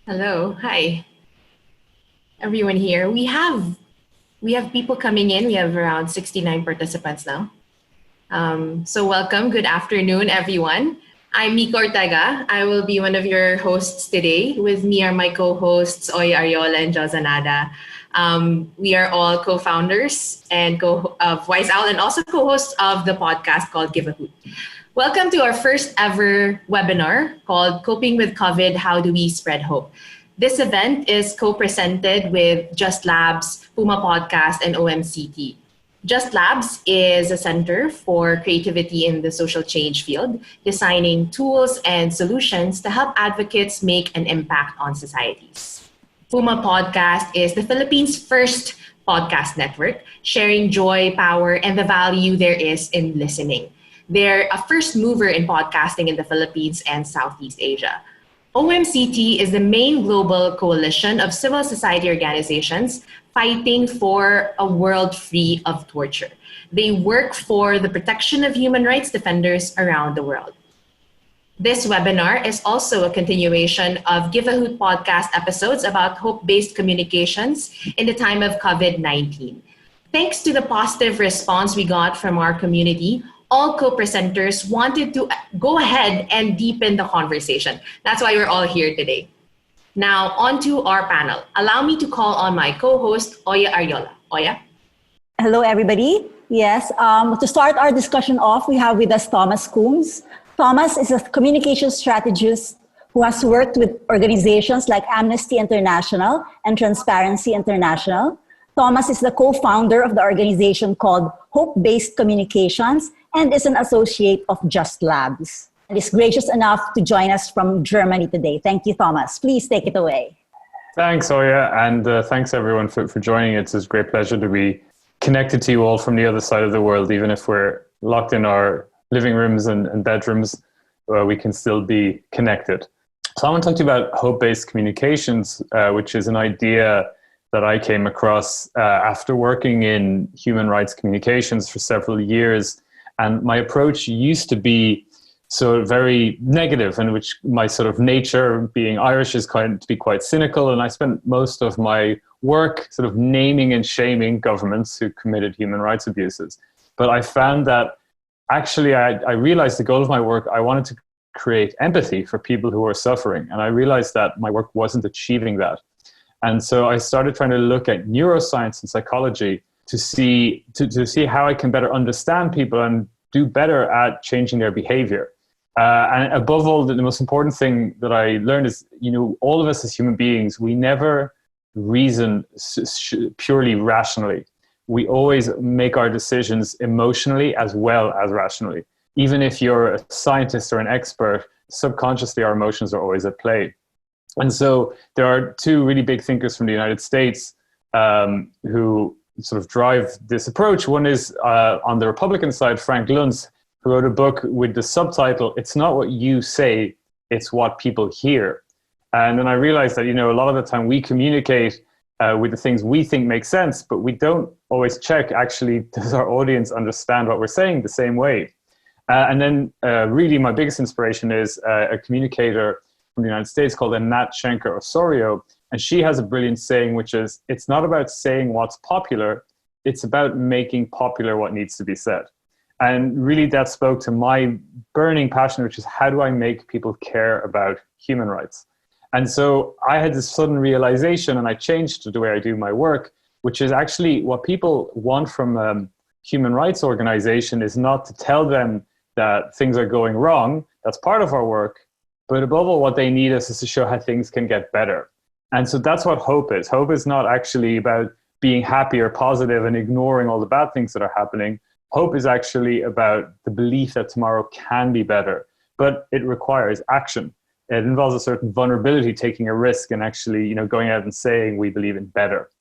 Hello. Hi, everyone here. We have people coming in. We have around 69 participants now. So welcome. Good afternoon, everyone. I'm Mika Ortega. I will be one of your hosts today. With me are my co-hosts Oya Arriola and Jozanada. We are all co-founders and of Wise Owl and also co-hosts of the podcast called Give A Hoot. Welcome to our first ever webinar called Coping with COVID, How Do We Spread Hope? This event is co-presented with JustLabs, PumaPodcast, and OMCT. JustLabs is a center for creativity in the social change field, designing tools and solutions to help advocates make an impact on societies. PumaPodcast is the Philippines' first podcast network, sharing joy, power, and the value there is in listening. They're a first mover in podcasting in the Philippines and Southeast Asia. OMCT is the main global coalition of civil society organizations fighting for a world free of torture. They work for the protection of human rights defenders around the world. This webinar is also a continuation of Give A Hoot podcast episodes about hope-based communications in the time of COVID-19. Thanks to the positive response we got from our community, all co-presenters wanted to go ahead and deepen the conversation. That's why we're all here today. Now, on to our panel. Allow me to call on my co-host, Oya Arriola. Oya? Hello, everybody. Yes, to start our discussion off, we have with us Thomas Coombes. Thomas is a communication strategist who has worked with organizations like Amnesty International and Transparency International. Thomas is the co-founder of the organization called Hope-Based Communications and is an associate of JustLabs. And is gracious enough to join us from Germany today. Thank you, Thomas. Please take it away. Thanks, Oya, and thanks everyone for joining. It's a great pleasure to be connected to you all from the other side of the world. Even if we're locked in our living rooms and bedrooms, we can still be connected. So I want to talk to you about hope-based communications, which is an idea that I came across after working in human rights communications for several years. And my approach used to be so very negative, in which my sort of nature, being Irish, is to be quite cynical. And I spent most of my work sort of naming and shaming governments who committed human rights abuses. But I found that actually I realized the goal of my work, I wanted to create empathy for people who are suffering. And I realized that my work wasn't achieving that. And so I started trying to look at neuroscience and psychology to see how I can better understand people and do better at changing their behavior. And above all, the most important thing that I learned is, all of us as human beings, we never reason purely rationally. We always make our decisions emotionally as well as rationally. Even if you're a scientist or an expert, subconsciously our emotions are always at play. And so there are two really big thinkers from the United States who sort of drive this approach. One is on the Republican side, Frank Luntz, who wrote a book with the subtitle, "It's not what you say, it's what people hear." And then I realized that, a lot of the time we communicate with the things we think make sense, but we don't always check, actually, does our audience understand what we're saying the same way? And then really my biggest inspiration is a communicator from the United States called Nat Schenker Osorio. And she has a brilliant saying, which is, it's not about saying what's popular, it's about making popular what needs to be said. And really that spoke to my burning passion, which is how do I make people care about human rights? And so I had this sudden realization, and I changed the way I do my work, which is actually what people want from a human rights organization is not to tell them that things are going wrong. That's part of our work. But above all, what they need us is to show how things can get better. And so that's what hope is. Hope is not actually about being happy or positive and ignoring all the bad things that are happening. Hope is actually about the belief that tomorrow can be better, but it requires action. It involves a certain vulnerability, taking a risk and actually, going out and saying we believe in better.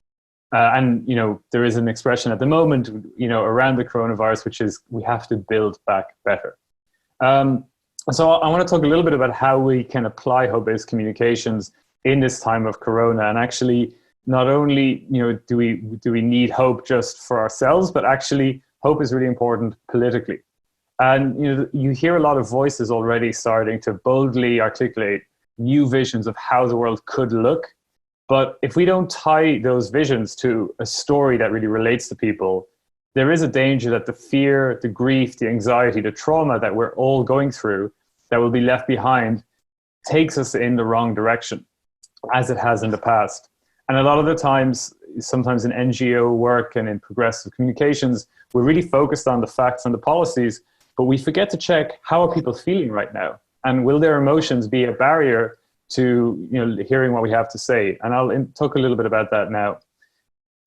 And there is an expression at the moment, around the coronavirus, which is we have to build back better. So I want to talk a little bit about how we can apply hope-based communications in this time of Corona. And actually, not only do we need hope just for ourselves, but actually hope is really important politically. And you hear a lot of voices already starting to boldly articulate new visions of how the world could look. But if we don't tie those visions to a story that really relates to people, there is a danger that the fear, the grief, the anxiety, the trauma that we're all going through that will be left behind takes us in the wrong direction, as it has in the past. And a lot of the times, sometimes in NGO work and in progressive communications, we're really focused on the facts and the policies, but we forget to check, how are people feeling right now? And will their emotions be a barrier to hearing what we have to say? And I'll talk a little bit about that now.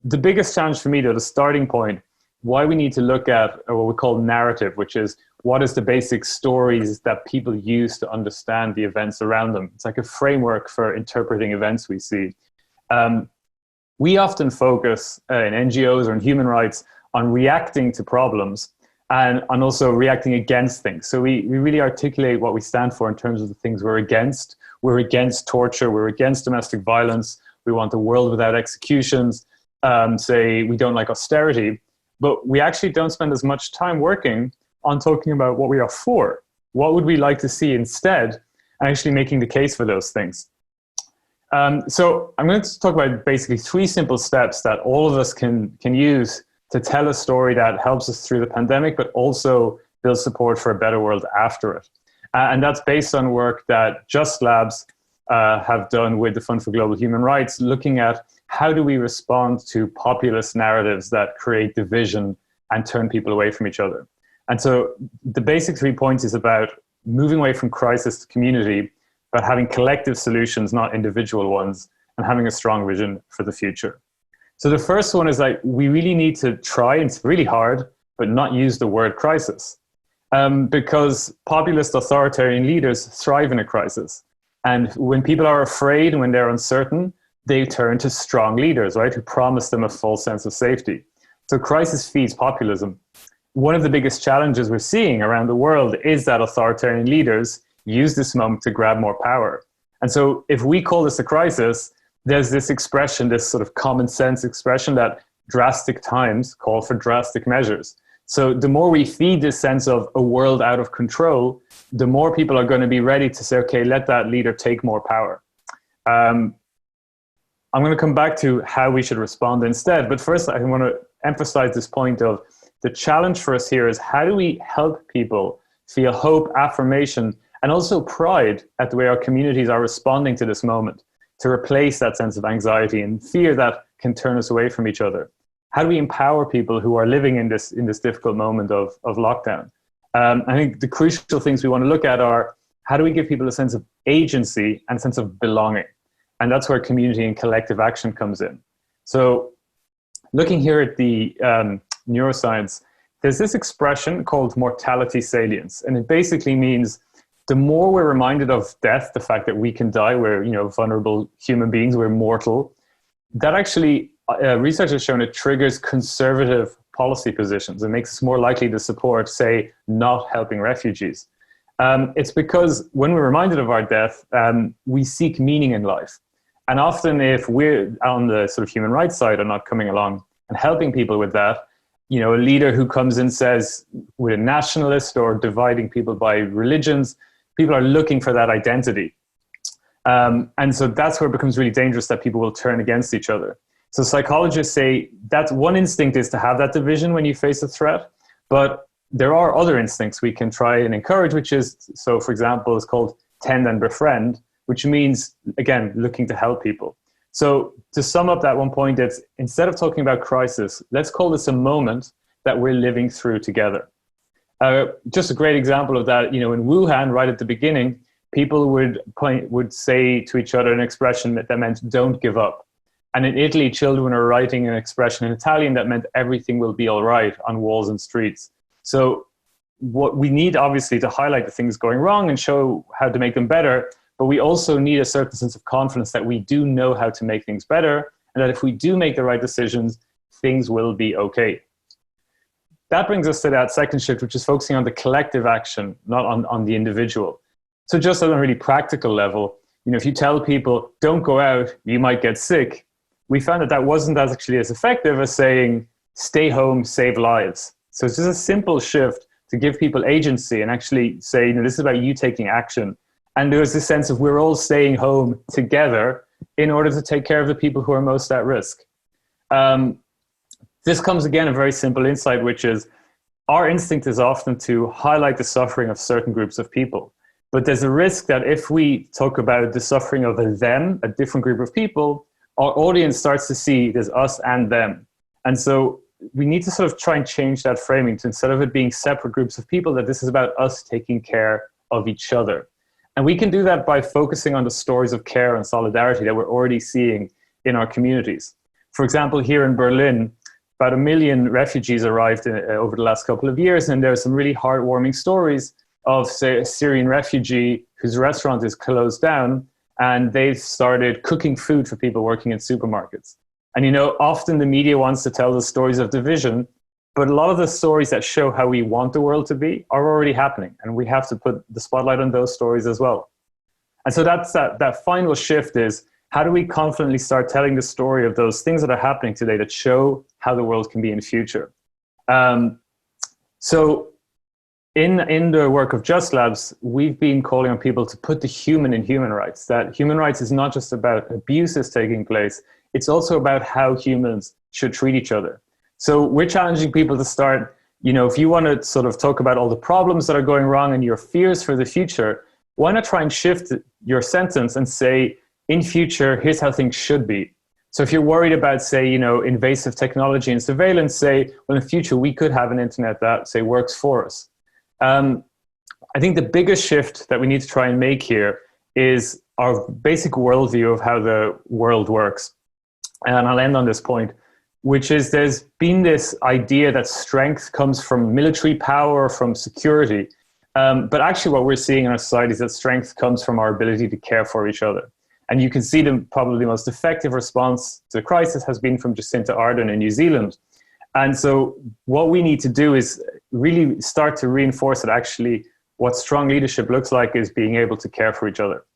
The biggest challenge for me, though, the starting point, why we need to look at what we call narrative, which is what is the basic stories that people use to understand the events around them. It's like a framework for interpreting events we see. We often focus in NGOs or in human rights on reacting to problems and on also reacting against things. So we really articulate what we stand for in terms of the things we're against. We're against torture. We're against domestic violence. We want a world without executions. Say we don't like austerity. But we actually don't spend as much time working on talking about what we are for. What would we like to see instead? And actually making the case for those things. So I'm going to talk about basically 3 simple steps that all of us can use to tell a story that helps us through the pandemic, but also builds support for a better world after it. And that's based on work that JustLabs have done with the Fund for Global Human Rights, looking at how do we respond to populist narratives that create division and turn people away from each other. And so the basic 3 points is about moving away from crisis to community, but having collective solutions, not individual ones, and having a strong vision for the future. So the first one is like, we really need to try, and it's really hard, but not use the word crisis. Because populist authoritarian leaders thrive in a crisis. And when people are afraid, when they're uncertain, they turn to strong leaders, right, who promise them a false sense of safety. So crisis feeds populism. One of the biggest challenges we're seeing around the world is that authoritarian leaders use this moment to grab more power. And so if we call this a crisis, there's this expression, this sort of common sense expression that drastic times call for drastic measures. So the more we feed this sense of a world out of control, the more people are going to be ready to say, okay, let that leader take more power. I'm going to come back to how we should respond instead. But first, I want to emphasize this point of the challenge for us here is how do we help people feel hope, affirmation, and also pride at the way our communities are responding to this moment to replace that sense of anxiety and fear that can turn us away from each other. How do we empower people who are living in this difficult moment of lockdown? I think the crucial things we want to look at are how do we give people a sense of agency and a sense of belonging? And that's where community and collective action comes in. So looking here at the neuroscience, there's this expression called mortality salience. And it basically means the more we're reminded of death, the fact that we can die, we're vulnerable human beings, we're mortal, that actually, research has shown it triggers conservative policy positions. It makes us more likely to support, say, not helping refugees. It's because when we're reminded of our death, we seek meaning in life. And often if we're on the sort of human rights side or not coming along and helping people with that, a leader who comes and says we're a nationalist or dividing people by religions, people are looking for that identity. And so that's where it becomes really dangerous that people will turn against each other. So psychologists say that one instinct is to have that division when you face a threat, but there are other instincts we can try and encourage, which is, so for example, it's called tend and befriend, which means, again, looking to help people. So to sum up that one point, it's instead of talking about crisis, let's call this a moment that we're living through together. Just a great example of that, in Wuhan, right at the beginning, people would say to each other an expression that meant don't give up. And in Italy, children are writing an expression in Italian that meant everything will be all right on walls and streets. So what we need, obviously, to highlight the things going wrong and show how to make them better, but we also need a certain sense of confidence that we do know how to make things better, and that if we do make the right decisions, things will be okay. That brings us to that second shift, which is focusing on the collective action, not on the individual. So just on a really practical level, if you tell people, don't go out, you might get sick, we found that wasn't actually as effective as saying, stay home, save lives. So it's just a simple shift to give people agency and actually say, this is about you taking action And there was this sense of we're all staying home together in order to take care of the people who are most at risk. This comes again, a very simple insight, which is our instinct is often to highlight the suffering of certain groups of people. But there's a risk that if we talk about the suffering of a different group of people, our audience starts to see there's us and them. And so we need to sort of try and change that framing to, instead of it being separate groups of people, that this is about us taking care of each other. And we can do that by focusing on the stories of care and solidarity that we're already seeing in our communities. For example, here in Berlin, about 1 million refugees arrived over the last couple of years, and there are some really heartwarming stories of, say, a Syrian refugee whose restaurant is closed down, and they've started cooking food for people working in supermarkets. And, you know, often the media wants to tell the stories of division, but a lot of the stories that show how we want the world to be are already happening, and we have to put the spotlight on those stories as well. And so that's that final shift is, how do we confidently start telling the story of those things that are happening today that show how the world can be in the future? So in the work of JustLabs, we've been calling on people to put the human in human rights, that human rights is not just about abuses taking place, it's also about how humans should treat each other. So we're challenging people to start, you know, if you want to sort of talk about all the problems that are going wrong and your fears for the future, why not try and shift your sentence and say, in future, here's how things should be. So if you're worried about, say, you know, invasive technology and surveillance, say, well, in the future, we could have an internet that, say, works for us. I think the biggest shift that we need to try and make here is our basic worldview of how the world works. And I'll end on this point, which is there's been this idea that strength comes from military power, from security. But actually what we're seeing in our society is that strength comes from our ability to care for each other. And you can see probably the most effective response to the crisis has been from Jacinda Ardern in New Zealand. And so what we need to do is really start to reinforce that actually what strong leadership looks like is being able to care for each other.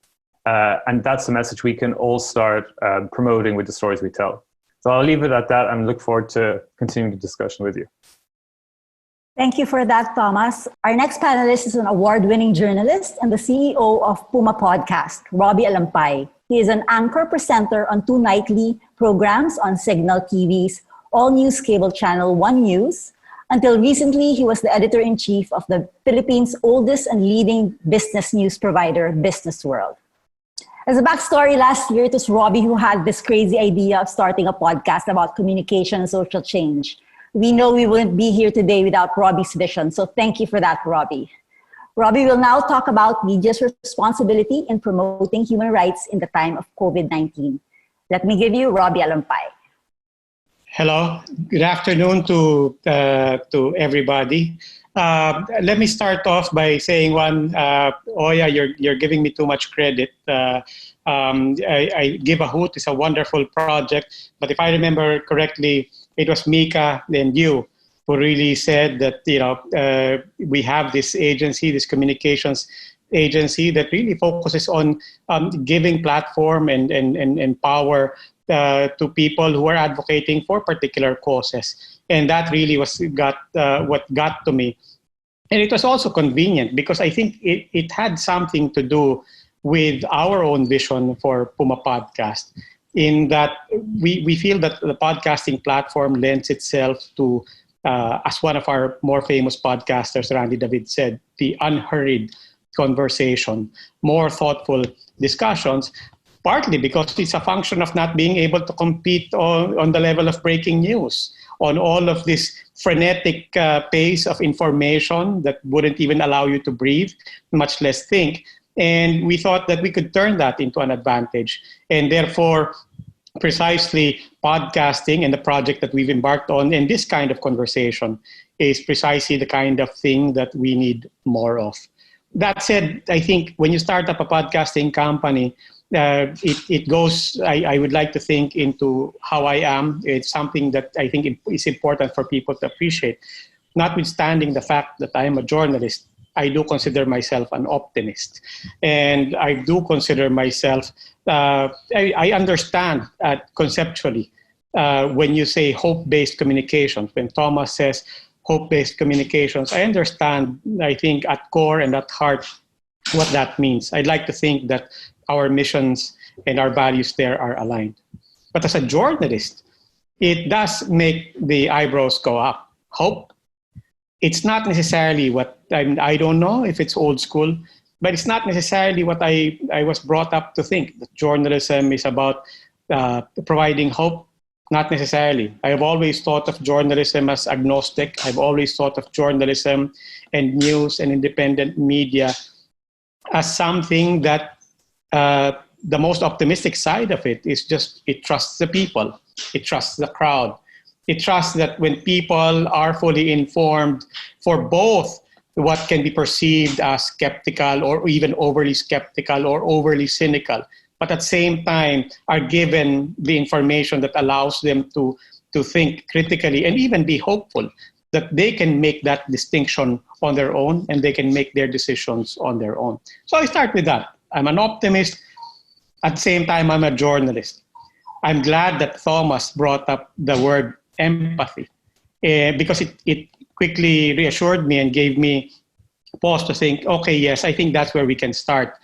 And that's the message we can all start promoting with the stories we tell. So I'll leave it at that and look forward to continuing the discussion with you. Thank you for that, Thomas. Our next panelist is an award-winning journalist and the CEO of PumaPodcast, Roby Alampay. He is an anchor presenter on 2 nightly programs on Signal TV's all-news cable channel One News. Until recently, he was the editor-in-chief of the Philippines' oldest and leading business news provider, Business World. As a backstory, last year it was Roby who had this crazy idea of starting a podcast about communication and social change. We know we wouldn't be here today without Roby's vision, so thank you for that, Roby. Roby will now talk about media's responsibility in promoting human rights in the time of COVID-19. Let me give you Roby Alampay. Hello, good afternoon to everybody. Let me start off by saying Oya, you're giving me too much credit. I Give A Hoot is a wonderful project, but if I remember correctly, it was Mika and you who really said that, you know, we have this agency, this communications agency that really focuses on giving platform and power to people who are advocating for particular causes. And that really was what got to me. And it was also convenient because I think it had something to do with our own vision for PumaPodcast, in that we feel that the podcasting platform lends itself to, as one of our more famous podcasters, Randy David, said, the unhurried conversation, more thoughtful discussions, partly because it's a function of not being able to compete on the level of breaking news, on all of this frenetic pace of information that wouldn't even allow you to breathe, much less think. And we thought that we could turn that into an advantage. And therefore, precisely podcasting and the project that we've embarked on in this kind of conversation is precisely the kind of thing that we need more of. That said, I think when you start up a podcasting company, it goes, I would like to think, into how I am. It's something that I think is important for people to appreciate. Notwithstanding the fact that I am a journalist, I do consider myself an optimist. And I do consider myself, I understand conceptually when you say hope-based communications, when Thomas says hope-based communications, I understand, I think, at core and at heart what that means. I'd like to think that our missions and our values there are aligned. But as a journalist, it does make the eyebrows go up. Hope. It's not necessarily what I don't know if it's old school, but it's not necessarily what I was brought up to think. That journalism is about providing hope. Not necessarily. I have always thought of journalism as agnostic. I've always thought of journalism and news and independent media as something that the most optimistic side of it is just it trusts the people. It trusts the crowd. It trusts that when people are fully informed for both what can be perceived as skeptical or even overly skeptical or overly cynical, but at the same time are given the information that allows them to think critically and even be hopeful that they can make that distinction on their own and they can make their decisions on their own. So I start with that. I'm an optimist. At the same time, I'm a journalist. I'm glad that Thomas brought up the word empathy because it quickly reassured me and gave me pause to think, okay, yes, I think that's where we can start.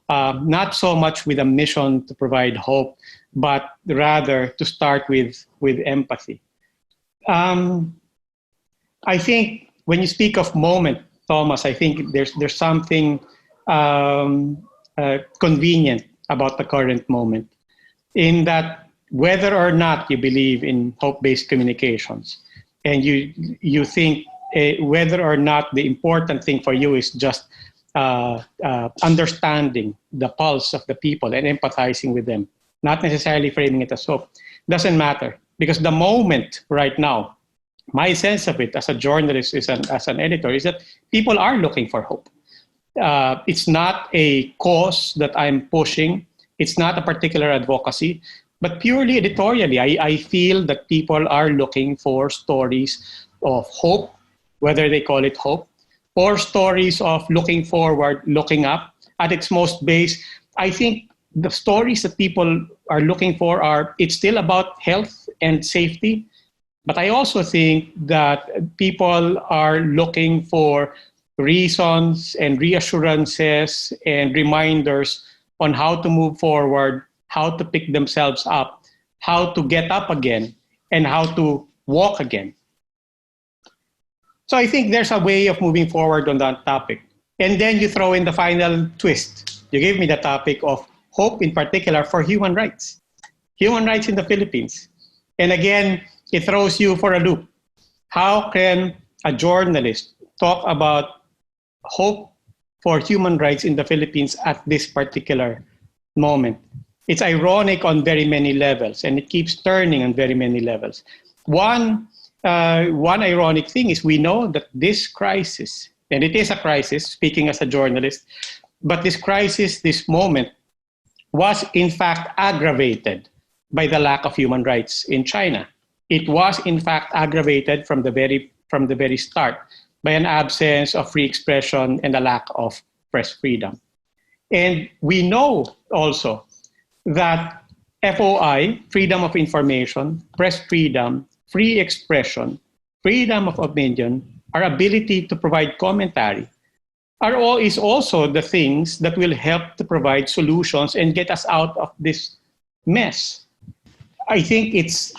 Not so much with a mission to provide hope, but rather to start with empathy. I think when you speak of moment, Thomas, I think there's something convenient about the current moment, in that whether or not you believe in hope-based communications, and you think whether or not the important thing for you is just understanding the pulse of the people and empathizing with them, not necessarily framing it as hope, doesn't matter. Because the moment right now, my sense of it as a journalist, as an editor, is that people are looking for hope. It's not a cause that I'm pushing. It's not a particular advocacy, but purely editorially, I feel that people are looking for stories of hope, whether they call it hope, or stories of looking forward, looking up. At its most base, I think the stories that people are looking for it's still about health and safety, but I also think that people are looking for reasons and reassurances and reminders on how to move forward, how to pick themselves up, how to get up again, and how to walk again. So I think there's a way of moving forward on that topic. And then you throw in the final twist. You gave me the topic of hope, in particular for human rights in the Philippines. And again, it throws you for a loop. How can a journalist talk about hope for human rights in the Philippines at this particular moment? It's ironic on very many levels, and it keeps turning on very many levels. One ironic thing is we know that this crisis, and it is a crisis, speaking as a journalist, but this crisis, this moment, was in fact aggravated by the lack of human rights in China. It was in fact aggravated from the very start by an absence of free expression and a lack of press freedom. And we know also that FOI, freedom of information, press freedom, free expression, freedom of opinion, our ability to provide commentary, is also the things that will help to provide solutions and get us out of this mess. I think it's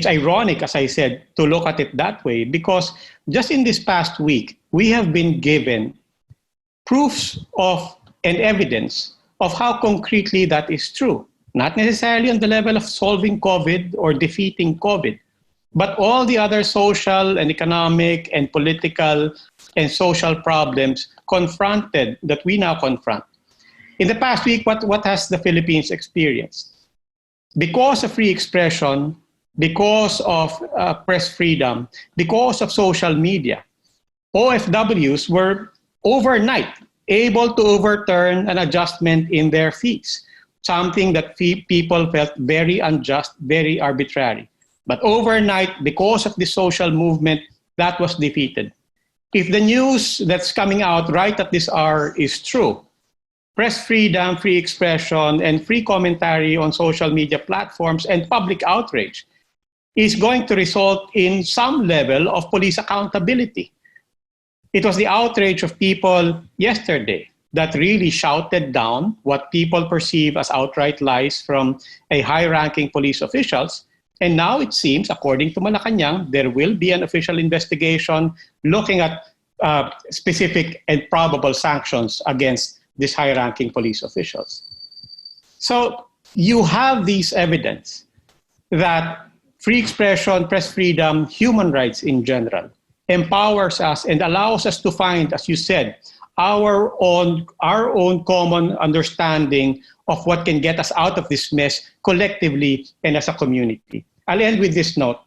ironic, as I said, to look at it that way, because just in this past week, we have been given proofs of and evidence of how concretely that is true. Not necessarily on the level of solving COVID or defeating COVID, but all the other social and economic and political and social problems that we now confront. In the past week, what has the Philippines experienced? Because of free expression, because of press freedom, because of social media, OFWs were overnight able to overturn an adjustment in their fees, something that people felt very unjust, very arbitrary. But overnight, because of the social movement, that was defeated. If the news that's coming out right at this hour is true, press freedom, free expression, and free commentary on social media platforms and public outrage is going to result in some level of police accountability. It was the outrage of people yesterday that really shouted down what people perceive as outright lies from a high-ranking police officials. And now it seems, according to Malacanang, there will be an official investigation looking at specific and probable sanctions against these high-ranking police officials. So you have this evidence that free expression, press freedom, human rights in general, empowers us and allows us to find, as you said, our own common understanding of what can get us out of this mess collectively and as a community. I'll end with this note.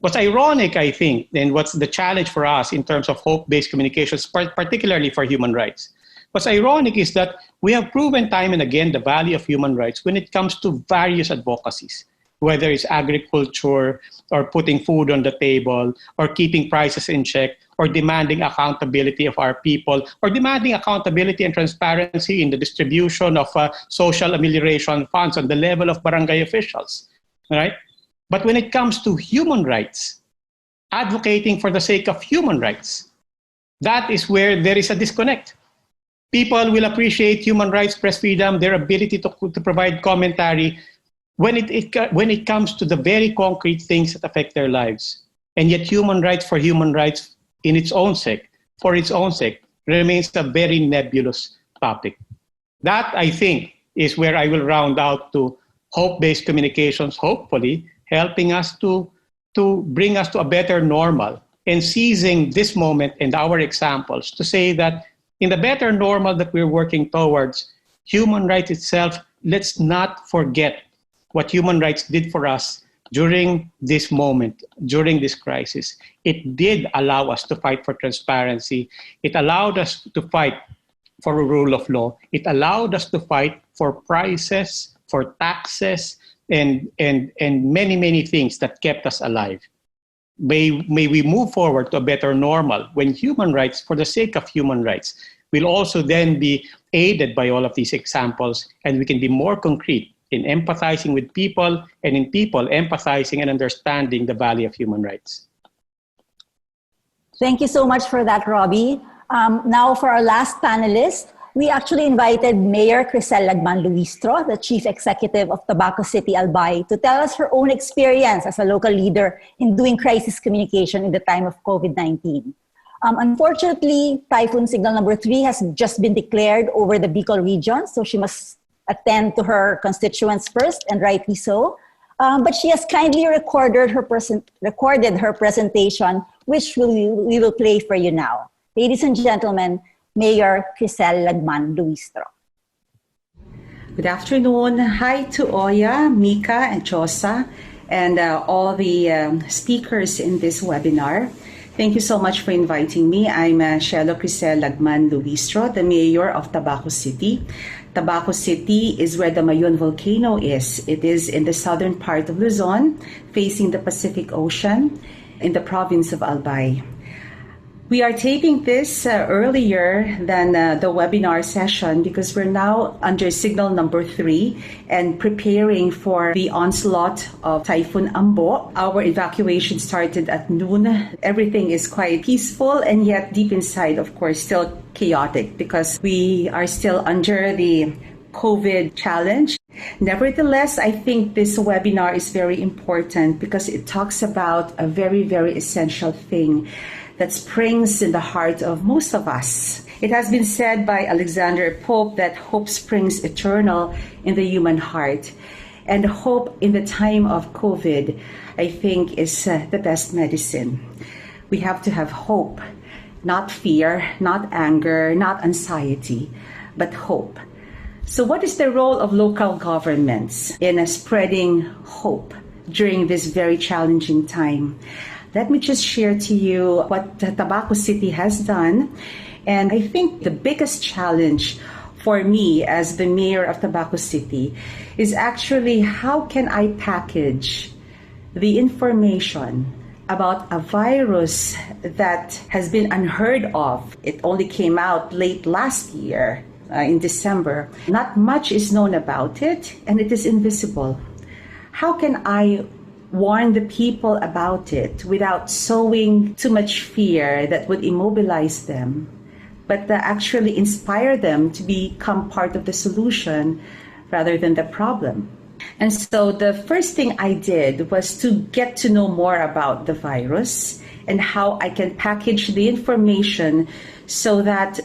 What's ironic, I think, and what's the challenge for us in terms of hope-based communications, particularly for human rights, what's ironic is that we have proven time and again the value of human rights when it comes to various advocacies, whether it's agriculture or putting food on the table or keeping prices in check or demanding accountability of our people or demanding accountability and transparency in the distribution of social amelioration funds on the level of barangay officials, right? But when it comes to human rights, advocating for the sake of human rights, that is where there is a disconnect. People will appreciate human rights, press freedom, their ability to provide commentary when it comes to the very concrete things that affect their lives. And yet human rights for human rights in its own sake, for its own sake, remains a very nebulous topic. That, I think, is where I will round out to hope-based communications, hopefully helping us to bring us to a better normal and seizing this moment and our examples to say that in the better normal that we're working towards, human rights itself, let's not forget what human rights did for us during this moment, during this crisis. It did allow us to fight for transparency. It allowed us to fight for a rule of law. It allowed us to fight for prices, for taxes, and many, many things that kept us alive. May we move forward to a better normal when human rights, for the sake of human rights, will also then be aided by all of these examples, and we can be more concrete in empathizing with people and in people empathizing and understanding the value of human rights. Thank you so much for that, Roby. Now for our last panelist, we actually invited Mayor Krisel Lagman-Luistro, the Chief Executive of Tabaco City, Albay, to tell us her own experience as a local leader in doing crisis communication in the time of COVID-19. Unfortunately, Typhoon Signal number 3 has just been declared over the Bicol region, so she must attend to her constituents first, and rightly so. But she has kindly recorded her presentation, which we will play for you now. Ladies and gentlemen, Mayor Krisel Lagman-Luistro. Good afternoon. Hi to Oya, Mika, and Josa, and all the speakers in this webinar. Thank you so much for inviting me. I'm Shelo Krisel Lagman-Luistro, the Mayor of Tabaco City. Tabaco City is where the Mayon volcano is. It is in the southern part of Luzon, facing the Pacific Ocean, in the province of Albay. We are taping this earlier than the webinar session because we're now under signal number 3 and preparing for the onslaught of Typhoon Ambo. Our evacuation started at noon. Everything is quite peaceful, and yet deep inside, of course, still chaotic because we are still under the COVID challenge. Nevertheless, I think this webinar is very important because it talks about a very, very essential thing that springs in the heart of most of us. It has been said by Alexander Pope that hope springs eternal in the human heart. And hope in the time of COVID, I think, is the best medicine. We have to have hope, not fear, not anger, not anxiety, but hope. So what is the role of local governments in spreading hope during this very challenging time? Let me just share to you what Tabaco City has done. And I think the biggest challenge for me as the mayor of Tabaco City is actually how can I package the information about a virus that has been unheard of. It only came out late last year in December. Not much is known about it, and it is invisible. How can I warn the people about it without sowing too much fear that would immobilize them, but actually inspire them to become part of the solution rather than the problem. And so the first thing I did was to get to know more about the virus and how I can package the information so that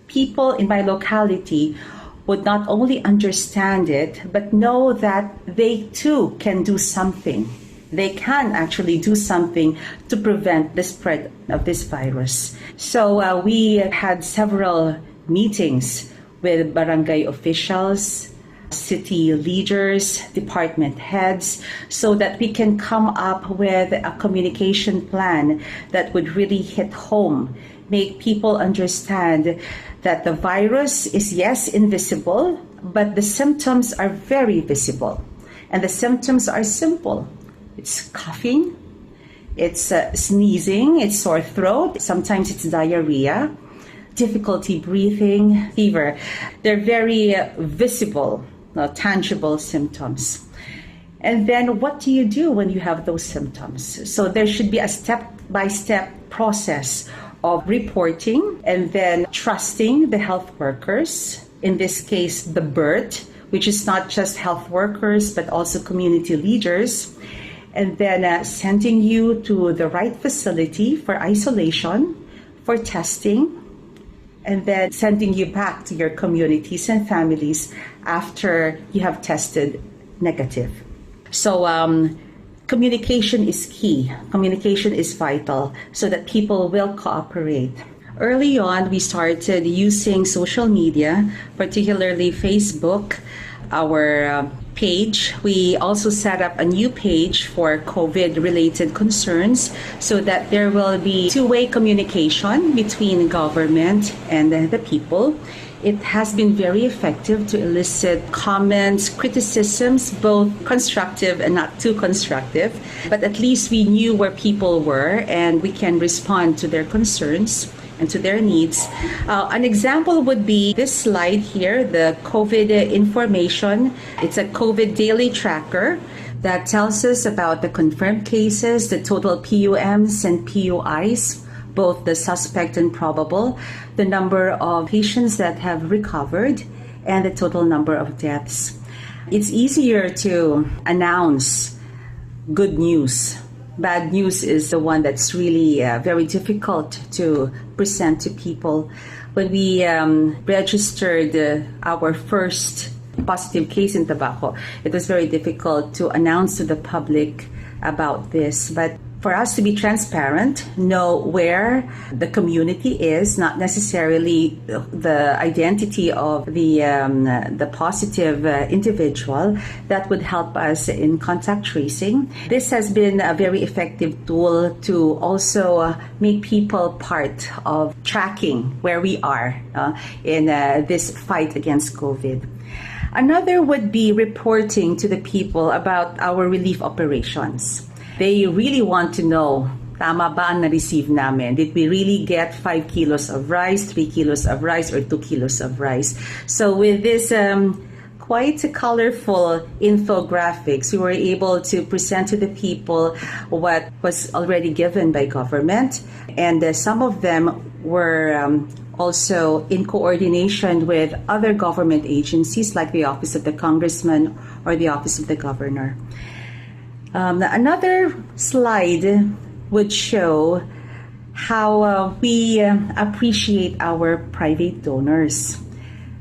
people in my locality would not only understand it, but know that they too can do something. They can actually do something to prevent the spread of this virus. So we had several meetings with barangay officials, city leaders, department heads, so that we can come up with a communication plan that would really hit home, make people understand that the virus is, yes, invisible, but the symptoms are very visible. And the symptoms are simple. It's coughing, it's sneezing, it's sore throat, sometimes it's diarrhea, difficulty breathing, fever. They're very visible, tangible symptoms. And then what do you do when you have those symptoms? So there should be a step-by-step process of reporting and then trusting the health workers, in this case, the BERT, which is not just health workers, but also community leaders, and then sending you to the right facility for isolation, for testing, and then sending you back to your communities and families after you have tested negative. So communication is key. Communication is vital so that people will cooperate. Early on, we started using social media, particularly Facebook, our page. We also set up a new page for COVID-related concerns so that there will be two-way communication between government and the people. It has been very effective to elicit comments, criticisms, both constructive and not too constructive. But at least we knew where people were and we can respond to their concerns and to their needs. An example would be this slide here, the COVID information. It's a COVID daily tracker that tells us about the confirmed cases, the total PUMs and PUIs, both the suspect and probable, the number of patients that have recovered, and the total number of deaths. It's easier to announce good news. Bad news is the one that's really very difficult to present to people. When we registered our first positive case in Tabaco, it was very difficult to announce to the public about this. But for us to be transparent, know where the community is, not necessarily the identity of the positive individual, that would help us in contact tracing. This has been a very effective tool to also make people part of tracking where we are in this fight against COVID. Another would be reporting to the people about our relief operations. They really want to know, tama ba ang na-receive namin? Did we really get 5 kilos of rice, 3 kilos of rice, or 2 kilos of rice? So with this quite colorful infographics, we were able to present to the people what was already given by government. And some of them were also in coordination with other government agencies like the Office of the Congressman or the Office of the Governor. Another slide would show how we appreciate our private donors.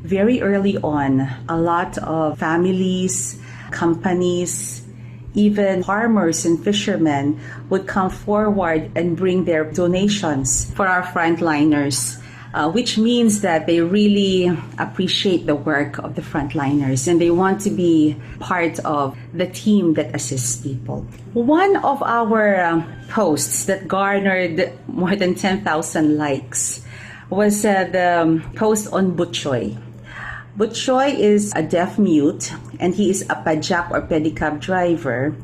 Very early on, a lot of families, companies, even farmers and fishermen would come forward and bring their donations for our frontliners. Which means that they really appreciate the work of the frontliners and they want to be part of the team that assists people. One of our posts that garnered more than 10,000 likes was the post on Butchoy. Butchoy is a deaf mute and he is a pajak or pedicab driver.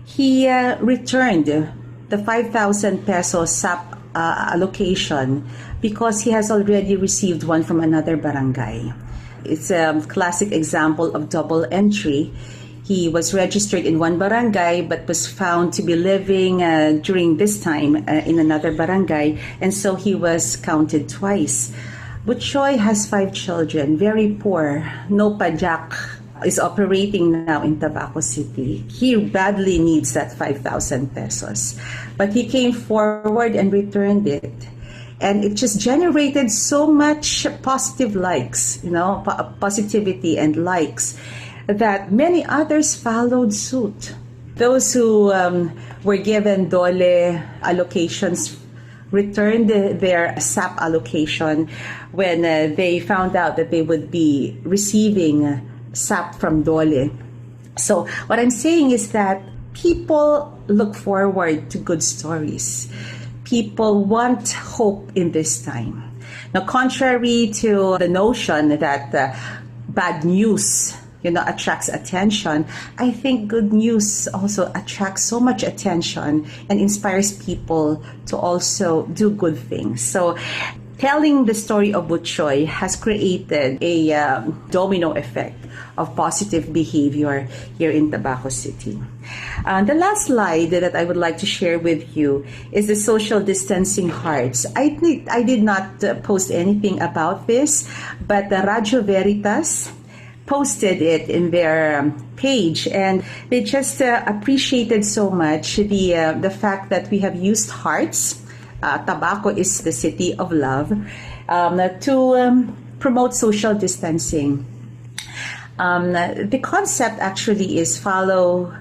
He returned the 5,000 peso SAP allocation because he has already received one from another barangay. It's a classic example of double entry. He was registered in one barangay but was found to be living during this time in another barangay, and so he was counted twice. Butchoy has 5 children, very poor, no pajak, is operating now in Tabaco City. He badly needs that 5,000 pesos. But he came forward and returned it. And it just generated so much positive likes, positivity and likes, that many others followed suit. Those who were given dole allocations returned their SAP allocation when they found out that they would be receiving SAP from dole. So what I'm saying is that people look forward to good stories. People want hope in this time. Now, contrary to the notion that bad news, attracts attention, I think good news also attracts so much attention and inspires people to also do good things. So, telling the story of Butchoy has created a domino effect of positive behavior here in Tabaco City. The last slide that I would like to share with you is the social distancing hearts. I did not post anything about this, but the Radio Veritas posted it in their page, and they just appreciated so much the fact that we have used hearts. Tabaco is the city of love, to promote social distancing. The concept actually is follow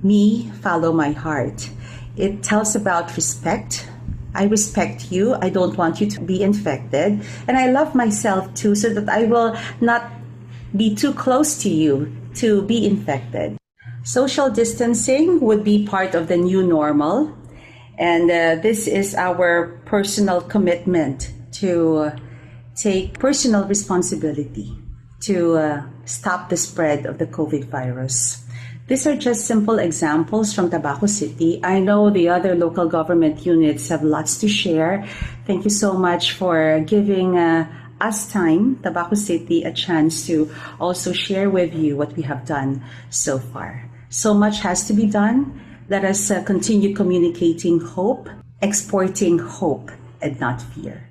me, follow my heart. It tells about respect. I respect you. I don't want you to be infected. And I love myself too, so that I will not be too close to you to be infected. Social distancing would be part of the new normal. And this is our personal commitment to take personal responsibility to stop the spread of the COVID virus. These are just simple examples from Tabaco City. I know the other local government units have lots to share. Thank you so much for giving us time, Tabaco City, a chance to also share with you what we have done so far. So much has to be done. Let us continue communicating hope, exporting hope, and not fear.